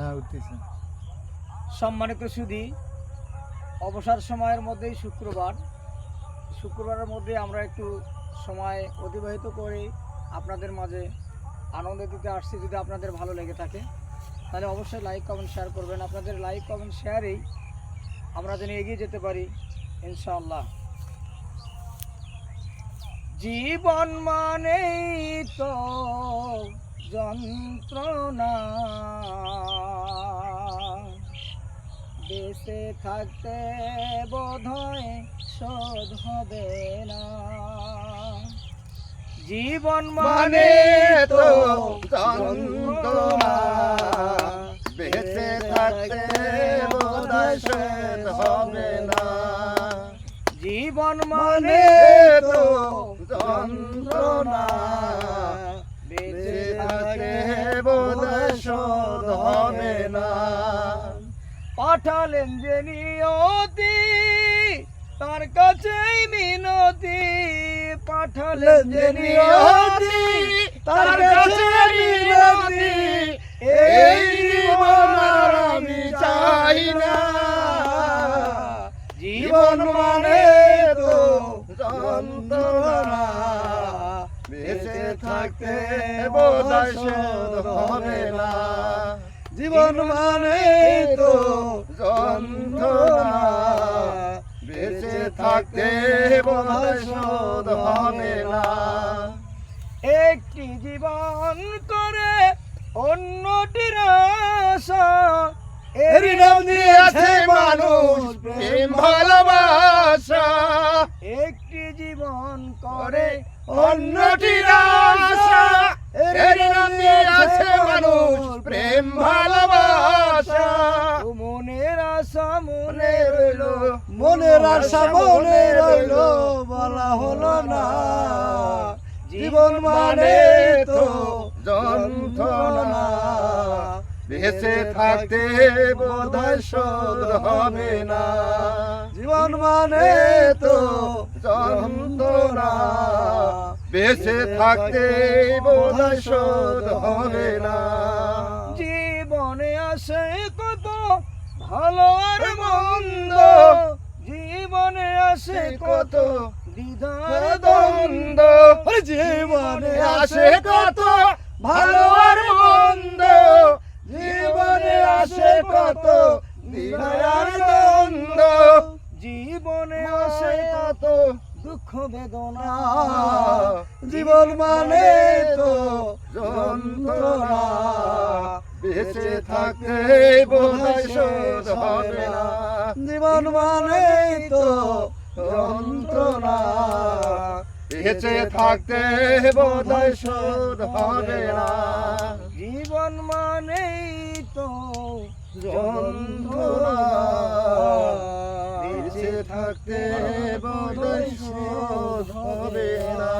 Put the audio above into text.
হ্যাঁ উঠতেছে। সম্মানিত সুধী, অবসর সময়ের মধ্যেই শুক্রবারের মধ্যে আমরা একটু সময় অতিবাহিত করে আপনাদের মাঝে আনন্দ দিতে আসছি। যদি আপনাদের ভালো লেগে থাকে তাহলে অবশ্যই লাইক কমেন্ট শেয়ার করবেন। আপনাদের লাইক কমেন্ট শেয়ারেই আমরা যেন এগিয়ে যেতে পারি ইনশাআল্লাহ। জীবন মানেই তো যন্ত্রণা, বেঁচে থাকতে বোধহয় শোধ হবে না। জীবন মানে তো যন্ত্রণা, বেঁচে থাকতে বোধহয় শোধ হবে না। জীবন মানে তো যন্ত্রণা, বেঁচে থাকতে বোধহয় শোধ হবে না। পাঠালেন যে নিয়তি, তার কাছেই মিনতি। পাঠালেন যে নিয়তি, তার কাছে মিনতি। এই জীবন আর আমি চাই না। জীবন মানে তো যন্ত্রণা, বেঁচে থাকতে বোধহয় শোধ হবে না। জীবন মানে তো যন্ত্রণা, বেঁচে থাকতে বোধহয় শোধ হবে না। একটি জীবন করে অন্যটির আশা, এরই নাম দিয়েছে মানুষ প্রেম ভালোবাসা। একটি জীবন করে অন্যটির আশা, এরই নাম দিয়েছে মানুষ প্রেম ভালোবাসা। মনের আশা মনে রইল, মনের আশা মনে রইল, বলা হলো না। জীবন মানে তো যন্ত্রণা, বেঁচে থাকতে বোধহয় শোধ হবে না। জীবন মানে তো যন্ত্রণা, বেঁচে থাকতে বোধহয় শোধ হবে না। জীবনে আসে কত ভালো আর মন্দ, জীবনে আসে কত দ্বিধার দ্বন্দ্ব। জীবনে আসে কত ভালো আর মন্দ, জীবনে আসে কত দ্বিধার দ্বন্দ্ব। জীবনে আসে কত দুঃখ বেদনা, জীবন মানে তো যন্ত্রণা, বেঁচে থাকতে বোধহয় শোধ হবে না। জীবন মানে তো যন্ত্রণা, বেঁচে থাকতে বোধহয় শোধ হবে না। জীবন মানেই তো যন্ত্রণা, বেঁচে থাকতে বোধহয় শোধ হবে না।